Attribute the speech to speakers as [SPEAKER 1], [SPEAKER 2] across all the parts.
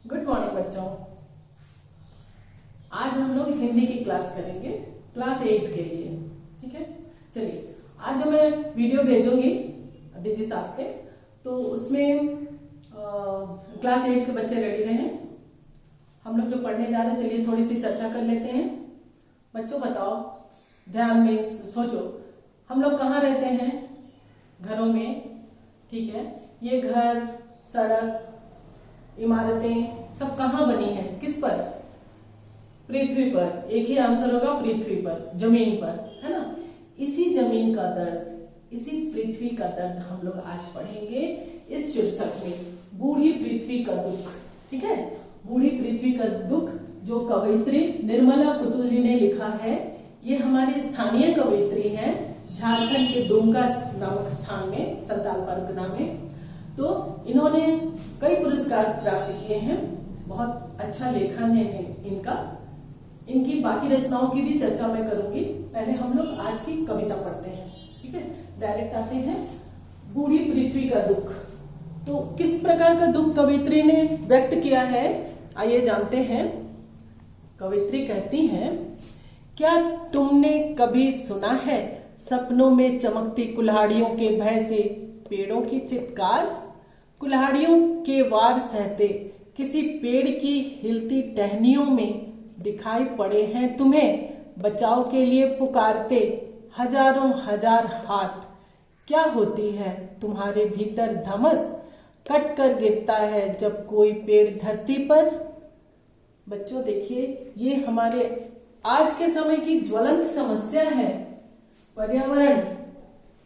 [SPEAKER 1] Good morning बच्चों। आज हम लोग हिंदी की क्लास करेंगे क्लास 8 के लिए। ठीक है, चलिए आज जो मैं वीडियो भेजूंगी डीजी साहब पे, तो उसमें क्लास 8 के बच्चे रेडी रहें। हम लोग जो पढ़ने जा रहे हैं, चलिए थोड़ी सी चर्चा कर लेते हैं। बच्चों बताओ, ध्यान में सोचो, हम लोग कहाँ रहते हैं? घरों में। ठीक है, ये घर, सड़क, इमारतें सब कहाँ बनी है? किस पर? पृथ्वी पर। एक ही आंसर होगा, पृथ्वी पर, जमीन पर, है ना। इसी जमीन का दर्द, इसी पृथ्वी का दर्द हम लोग आज पढ़ेंगे इस शीर्षक में, बूढ़ी पृथ्वी का दुख। ठीक है, बूढ़ी पृथ्वी का दुख, जो कवयित्री निर्मला पुतुल जी ने लिखा है। ये हमारी स्थानीय कवयित्री है, झारखंड के दुमका नामक स्थान में, संताल परगना में। तो इन्होंने कई पुरस्कार प्राप्त किए हैं, बहुत अच्छा लेखन है इनका। इनकी बाकी रचनाओं की भी चर्चा मैं करूंगी। पहले हम लोग आज की कविता पढ़ते हैं। ठीक है, डायरेक्ट आते हैं। बूढ़ी पृथ्वी का दुख। तो किस प्रकार का दुख कवयित्री ने व्यक्त किया है, आइए जानते हैं। कवयित्री कहती हैं, क्या तुमने कभी सुना है सपनों में चमकती कुल्हाड़ियों के भय से पेड़ों की चित्कार? कुल्हाड़ियों के वार सहते किसी पेड़ की हिलती टहनियों में दिखाई पड़े हैं तुम्हें, बचाव के लिए पुकारते हजारों हजार हाथ। क्या होती है तुम्हारे भीतर धमस, कट कर गिरता है जब कोई पेड़ धरती पर? बच्चों देखिए, ये हमारे आज के समय की ज्वलंत समस्या है।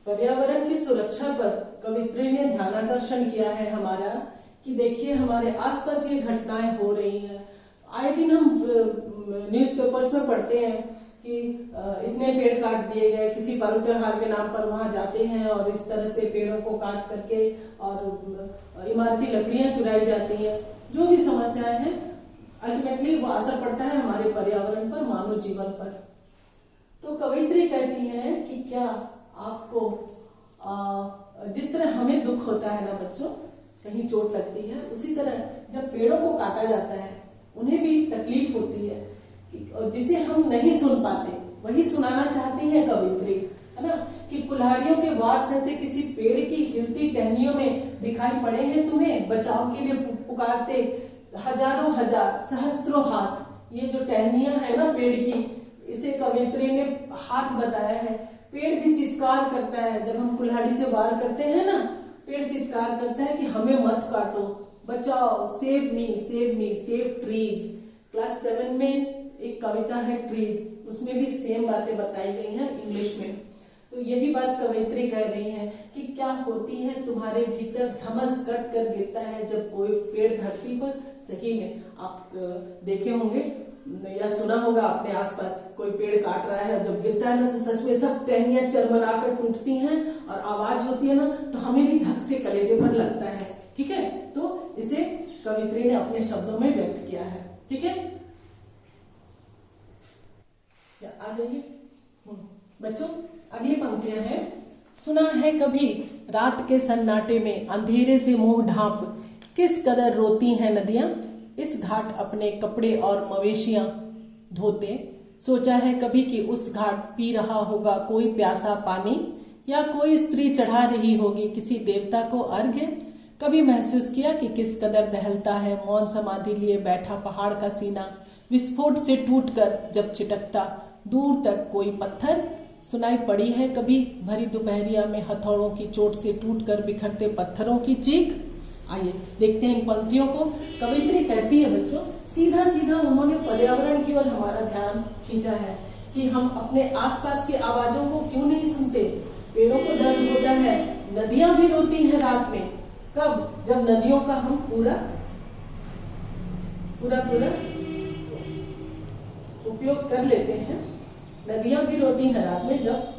[SPEAKER 1] पर्यावरण की सुरक्षा पर कवयित्री ने ध्यानाकर्षण किया है हमारा, कि देखिए हमारे आसपास ये घटनाएं हो रही हैं। आए दिन हम न्यूज़पेपर्स में पढ़ते हैं कि इतने पेड़ काट दिए गए, किसी पर्व त्योहार के नाम पर वहां जाते हैं और इस तरह से पेड़ों को काट करके और इमारती लकड़ियां चुराई जाती हैं। जो भी समस्याएं हैं, अल्टीमेटली वो असर पड़ता है हमारे पर्यावरण पर, मानव जीवन पर। तो कवयित्री कहती हैं कि क्या आपको जिस तरह हमें दुख होता है ना बच्चों, कहीं चोट लगती है, उसी तरह जब पेड़ों को काटा जाता है उन्हें भी तकलीफ होती है, और जिसे हम नहीं सुन पाते वही सुनाना चाहती है कवयित्री, है ना। कि कुल्हाड़ियों के वार सहते किसी पेड़ की हिलती टहनियों में दिखाई पड़े हैं तुम्हें, बचाव के लिए पुकारते हजारों हजार सहस्त्रों हाथ। ये जो टहनियां है ना पेड़ की, इसे कवयित्री ने हाथ बताया है। पेड़ भी चित्कार करता है, जब हम कुल्हाड़ी से वार करते हैं ना, पेड़ चित्कार करता है कि हमें मत काटो, बचाओ, save me, save trees. Class 7 में एक कविता है ट्रीज, उसमें भी सेम बातें बताई गई हैं इंग्लिश में। तो यही बात कवयित्री कह रही है कि क्या होती है तुम्हारे भीतर धमस, कट कर गिरता है जब कोई पेड़ धरती पर। सही में आप देखे होंगे या सुना होगा अपने आसपास, कोई पेड़ काट रहा है, जब गिरता है ना तो सच में सब टहनियां चरमराकर टूटती हैं और आवाज होती है ना, तो हमें भी धक से कलेजे पर लगता है। ठीक है, तो इसे कवयित्री ने अपने शब्दों में व्यक्त किया है। ठीक है, आ जाइए बच्चों, अगली पंक्तियां हैं। सुना है कभी रात के सन्नाटे में अंधेरे से मुंह ढांप किस कदर रोती हैं नदियां, इस घाट अपने कपड़े और मवेशियां धोते। सोचा है कभी कि उस घाट पी रहा होगा कोई प्यासा पानी, या कोई स्त्री चढ़ा रही होगी किसी देवता को अर्घ्य। कभी महसूस किया कि किस कदर दहलता है मौन समाधि लिए बैठा पहाड़ का सीना, विस्फोट से टूटकर जब चिटकता दूर तक कोई पत्थर। सुनाई पड़ी है कभी भरी दोपहरिया में हथौड़ों की चोट से टूटकर बिखरते पत्थरों की चीख। आइए देखते हैं इन पंक्तियों को। कवयित्री कहती है बच्चों, सीधा सीधा उन्होंने पर्यावरण की ओर हमारा ध्यान खींचा है कि हम अपने आसपास की आवाजों को क्यों नहीं सुनते। पेड़ों को दर्द होता है, नदियां भी रोती हैं रात में। कब? जब नदियों का हम पूरा उपयोग कर लेते हैं। नदियां भी रोती हैं रात में, जब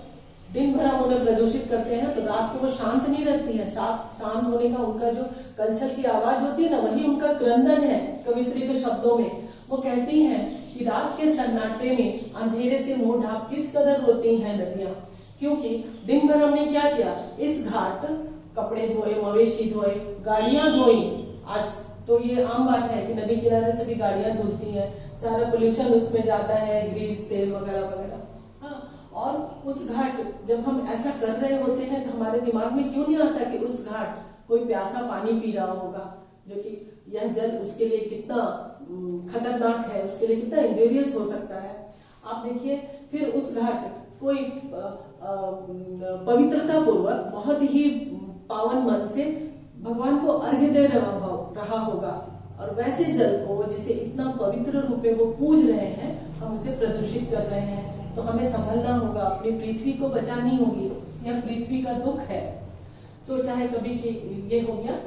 [SPEAKER 1] दिन भर हम उन्हें प्रदूषित करते हैं तो रात को वो शांत नहीं रहती है। शांत होने का उनका जो कलछल की आवाज होती है ना, वही उनका क्रंदन है। कवयित्री के शब्दों में वो कहती हैं कि रात के सन्नाटे में अंधेरे से मुंह ढांप किस कदर रोती हैं नदियां, क्योंकि दिन भर हमने क्या किया, इस घाट कपड़े धोए, मवेशी धोए, गाड़ियां धोई। आज तो ये आम बात है कि नदी किनारे से भी गाड़ियां धुलती हैं, सारा पोल्यूशन उसमें जाता है, ग्रीस तेल वगैरह वगैरह। हाँ, और उस घाट जब हम ऐसा कर रहे होते हैं तो हमारे दिमाग में क्यों नहीं आता कि उस घाट कोई प्यासा पानी पी रहा होगा, जो कि यह जल उसके लिए कितना खतरनाक है, उसके लिए कितना इंजूरियस हो सकता है। आप देखिए, फिर उस घाट कोई पवित्रता पूर्वक बहुत ही पावन मन से भगवान को अर्घ्य दे रहा होगा, और वैसे जल को जिसे इतना पवित्र रूप में वो पूज रहे हैं, हम उसे प्रदूषित कर रहे हैं। तो हमें संभलना होगा, अपनी पृथ्वी को बचानी होगी, यह पृथ्वी का दुख है। सोचा है कभी कि ये हो गया,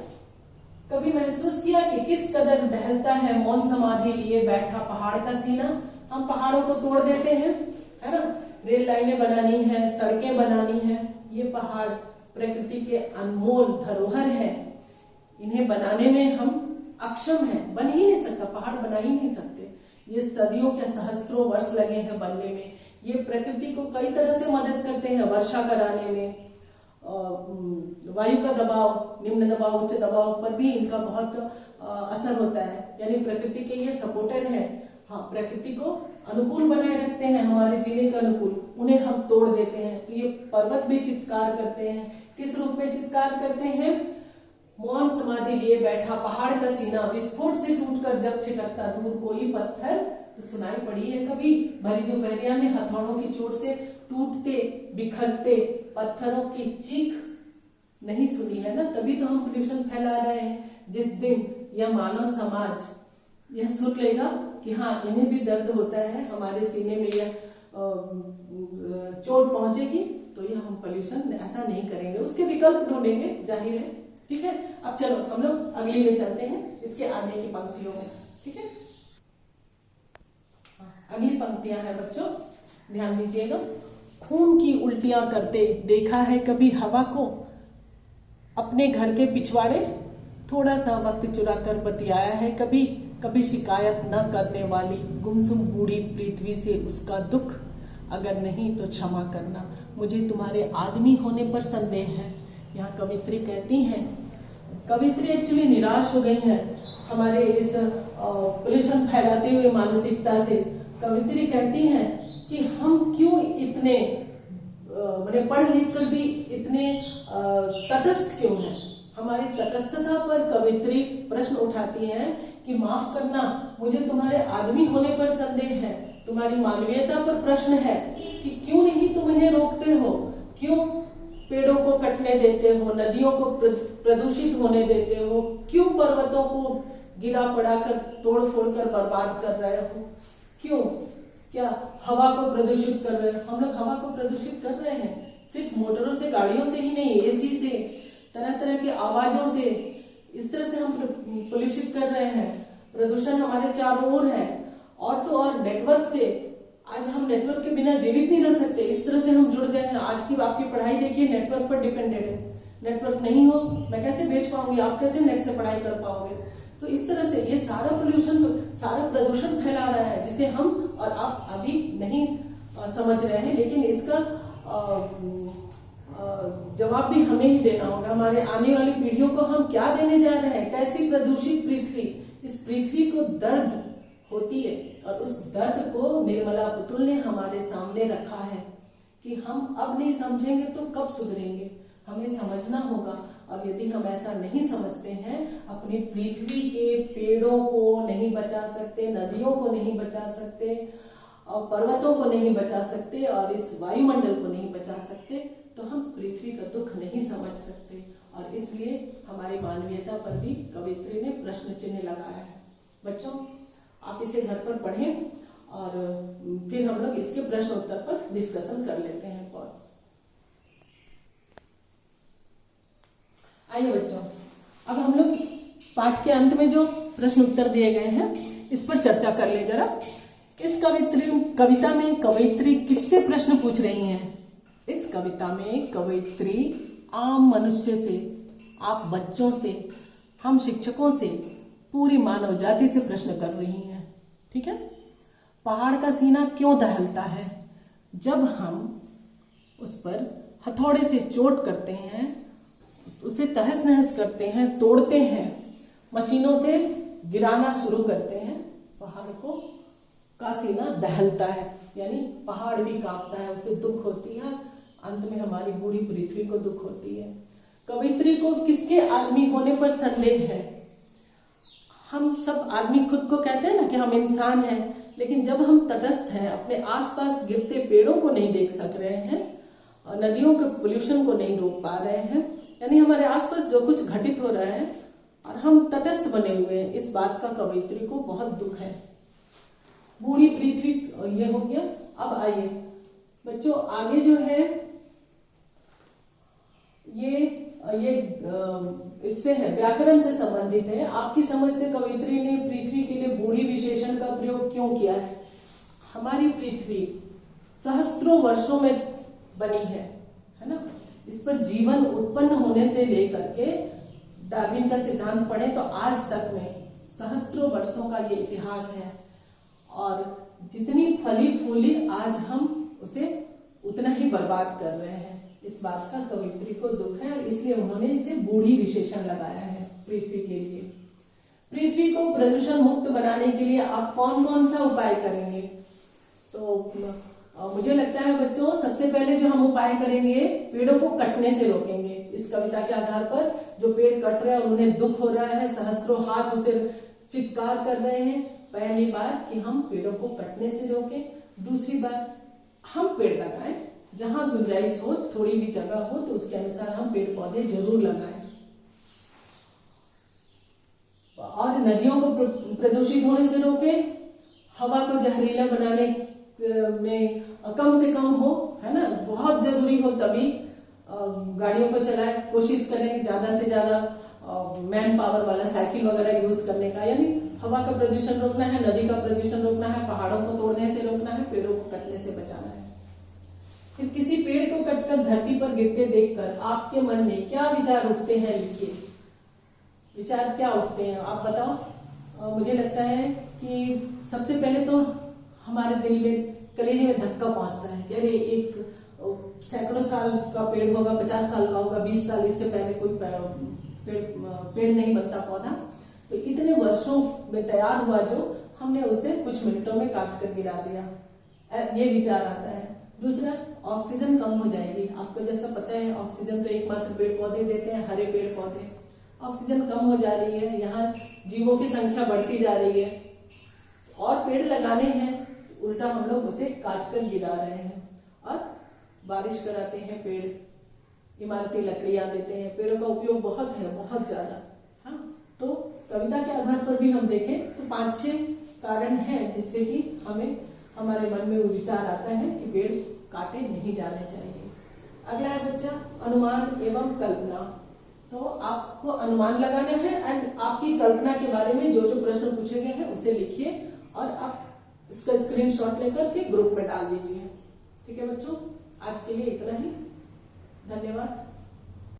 [SPEAKER 1] कभी महसूस किया कि किस कदर दहलता है मौन समाधि लिए बैठा पहाड़ का सीना। हम पहाड़ों को तोड़ देते हैं, है ना, रेल लाइनें बनानी है, सड़कें बनानी है। ये पहाड़ प्रकृति के अनमोल धरोहर है, इन्हें बनाने में हम अक्षम हैं, बन ही नहीं सकता, पहाड़ बना ही नहीं सकते। ये सदियों के सहस्त्रों वर्ष लगे हैं बनने में। ये प्रकृति को कई तरह से मदद करते हैं, वर्षा कराने में, वायु का दबाव, निम्न दबाव, उच्च दबाव पर भी इनका बहुत असर होता है। यानी प्रकृति के ये सपोर्टर हैं। हाँ, प्रकृति को अनुकूल बनाए रखते हैं, हमारे जीने के अनुकूल, उन्हें हम तोड़ देते हैं। तो ये पर्वत भी चित्कार करते हैं। किस रूप में चित्कार करते हैं? मौन समाधि लिए बैठा पहाड़ का सीना, विस्फोट से टूटकर जब छिटकता दूर कोई पत्थर। तो सुनाई पड़ी है कभी भरी दोपहरिया में हथौड़ों की चोट से टूटते बिखरते पत्थरों की चीख? नहीं सुनी है ना, तभी तो हम पोल्यूशन फैला रहे हैं। जिस दिन यह मानव समाज यह सुन लेगा कि हाँ, इन्हें भी दर्द होता है, हमारे सीने में यह चोट पहुंचेगी, तो यह हम पोल्यूशन ऐसा नहीं करेंगे, उसके विकल्प ढूंढेंगे, जाहिर है। ठीक है, अब चलो हम लोग अगली में चलते हैं, इसके आगे की पंक्तियों में। ठीक है, अगली पंक्तियां हैं बच्चों, ध्यान दीजिएगा। खून की उल्टियां करते देखा है कभी हवा को, अपने घर के पिछवाड़े थोड़ा सा वक्त चुरा कर बतियाया है कभी। कभी शिकायत न करने वाली गुमसुम बूढ़ी पृथ्वी से उसका दुख, अगर नहीं तो क्षमा करना, मुझे तुम्हारे आदमी होने पर संदेह है। यहाँ कवित्री कहती हैं, कवित्री एक्चुअली निराश हो गई है हमारे इस पोल्यूशन फैलाते हुए मानसिकता से। कवित्री कहती हैं कि हम क्यों इतने पढ़ लिख कर भी इतने तटस्थ क्यों हैं। हमारी तटस्थता पर कवित्री प्रश्न उठाती हैं कि माफ करना, मुझे तुम्हारे आदमी होने पर संदेह है, तुम्हारी मानवीयता पर प्रश्न है कि क्यों नहीं तुम इन्हें रोकते हो, क्यों पेड़ों को कटने देते हो, नदियों को प्रदूषित होने देते हो, क्यों पर्वतों को गिरा पड़ा कर तोड़ फोड़ कर बर्बाद कर रहे हो, क्यों क्या हवा को प्रदूषित कर रहे हो। हम लोग हवा को प्रदूषित कर रहे हैं, सिर्फ मोटरों से, गाड़ियों से ही नहीं, एसी से, तरह तरह की आवाजों से, इस तरह से हम प्रदूषित कर रहे हैं। प्रदूषण हमारे चारों ओर है, और तो और नेटवर्क से, आज हम नेटवर्क के बिना जीवित नहीं रह सकते, इस तरह से हम जुड़ गए हैं। आज की आपकी पढ़ाई देखिए नेटवर्क पर डिपेंडेंट है, नेटवर्क नहीं हो मैं कैसे भेज पाऊंगी, आप कैसे नेट से पढ़ाई कर पाओगे। तो इस तरह से ये सारा पोल्यूशन, सारा प्रदूषण फैला रहा है, जिसे हम और आप अभी नहीं समझ रहे हैं, लेकिन इसका जवाब भी हमें ही देना होगा। हमारे आने वाली पीढ़ियों को हम क्या देने जा रहे हैं, कैसी प्रदूषित पृथ्वी। इस पृथ्वी को दर्द होती है, और उस दर्द को निर्मला पुतुल ने हमारे सामने रखा है कि हम अब नहीं समझेंगे तो कब सुधरेंगे, हमें समझना होगा। और यदि हम ऐसा नहीं समझते हैं, अपनी पृथ्वी के पेड़ों को नहीं बचा सकते, नदियों को नहीं बचा सकते, और पर्वतों को नहीं बचा सकते, और इस वायुमंडल को नहीं बचा सकते, तो हम पृथ्वी का दुख नहीं समझ सकते। और इसलिए हमारी मानवीयता पर भी कवित्री ने प्रश्न चिन्ह लगाया है। बच्चों, आप इसे घर पर पढ़ें, और फिर हम लोग इसके प्रश्न उत्तर पर डिस्कशन कर लेते हैं। आइए बच्चों, अब हम लोग पाठ के अंत में जो प्रश्न उत्तर दिए गए हैं, इस पर चर्चा कर ले जरा। इस कविता में कवयित्री किससे प्रश्न पूछ रही हैं? इस कविता में कवयित्री आम मनुष्य से, आप बच्चों से, हम शिक्षकों से, पूरी मानव जाति से प्रश्न कर रही हैं। ठीक है, पहाड़ का सीना क्यों दहलता है? जब हम उस पर हथौड़े से चोट करते हैं, उसे तहस नहस करते हैं, तोड़ते हैं, मशीनों से गिराना शुरू करते हैं, पहाड़ को का सीना दहलता है, यानी पहाड़ भी कांपता है, उससे दुख होती है, अंत में हमारी पूरी पृथ्वी को दुख होती है। कवयित्री को किसके आदमी होने पर संदेह है? हम सब आदमी खुद को कहते हैं ना कि हम इंसान हैं, लेकिन जब हम तटस्थ हैं, अपने आसपास गिरते पेड़ों को नहीं देख सक रहे हैं और नदियों के पोल्यूशन को नहीं रोक पा रहे हैं, यानी हमारे आसपास जो कुछ घटित हो रहा है और हम तटस्थ बने हुए हैं, इस बात का कवयित्री को बहुत दुख है। बूढ़ी पृथ्वी ये हो गया। अब आइए बच्चों, आगे जो है ये इससे है, व्याकरण से संबंधित है। आपकी समझ से कवयित्री ने पृथ्वी के लिए बूढ़ी विशेषण का प्रयोग क्यों किया है? हमारी पृथ्वी सहस्त्रों वर्षों में बनी है ना। इस पर जीवन उत्पन्न होने से लेकर के डार्विन का सिद्धांत पढ़े तो आज तक में सहस्त्रों वर्षों का ये इतिहास है, और जितनी फली फूली आज हम उसे उतना ही बर्बाद कर रहे हैं। इस बात का कवयित्री को दुख है, इसलिए उन्होंने इसे बूढ़ी विशेषण लगाया है पृथ्वी के लिए। पृथ्वी को प्रदूषण मुक्त बनाने के लिए आप कौन कौन सा उपाय करेंगे? तो मुझे लगता है बच्चों, सबसे पहले जो हम उपाय करेंगे, पेड़ों को कटने से रोकेंगे। इस कविता के आधार पर जो पेड़ कट रहे हैं उन्हें दुख हो रहा है, सहस्त्रों हाथ उसे चित्कार कर रहे हैं। पहली बात कि हम पेड़ों को कटने से रोकें। दूसरी बात, हम पेड़ लगाएं, जहां गुंजाइश हो, थोड़ी भी जगह हो तो उसके अनुसार हम पेड़ पौधे जरूर लगाएं। और नदियों को प्रदूषित होने से रोकें, हवा को जहरीला बनाने में कम से कम हो, है ना, बहुत जरूरी हो तभी गाड़ियों को चलाएं। कोशिश करें ज्यादा से ज्यादा मैन पावर वाला साइकिल वगैरह यूज करने का, यानी हवा का प्रदूषण रोकना है, नदी का प्रदूषण रोकना है, पहाड़ों को तोड़ने से रोकना है, पेड़ों को कटने से बचाना है। फिर किसी पेड़ को कटकर धरती पर गिरते देखकर आपके मन में क्या विचार उठते हैं? लिखिए, विचार क्या उठते हैं आप बताओ। मुझे लगता है कि सबसे पहले तो हमारे दिल में, कलेजे में धक्का पहुंचता है कि अरे एक सैकड़ों साल का पेड़ होगा, 50 साल का होगा, 20 साल, इससे पहले कोई पेड़ नहीं बनता पौधा, तो इतने वर्षों में तैयार हुआ जो हमने उसे कुछ मिनटों में काट कर गिरा दिया, ये विचार आता है। दूसरा, ऑक्सीजन कम हो जाएगी। आपको जैसा पता है ऑक्सीजन तो एकमात्र पेड़ पौधे देते हैं, हरे पेड़ पौधे। ऑक्सीजन कम हो जा रही है, यहाँ जीवों की संख्या बढ़ती जा रही है, और पेड़ लगाने हैं, उल्टा हम लोग उसे काट कर गिरा रहे हैं। और बारिश कराते हैं पेड़, इमारती लकड़ियां देते हैं, पेड़ों का उपयोग बहुत है, बहुत ज्यादा। हाँ, तो कविता के आधार पर भी हम देखें तो 5-6 कारण हैं जिससे कि हमें, हमारे मन में वो विचार आता है कि पेड़ काटे नहीं जाने चाहिए। अगला है बच्चा, अनुमान एवं कल्पना। तो आपको अनुमान लगाना है एंड आपकी कल्पना के बारे में जो जो प्रश्न पूछे गए हैं उसे लिखिए, और आप इसका स्क्रीनशॉट लेकर के ग्रुप में डाल दीजिए। ठीक है बच्चों, आज के लिए इतना ही। धन्यवाद।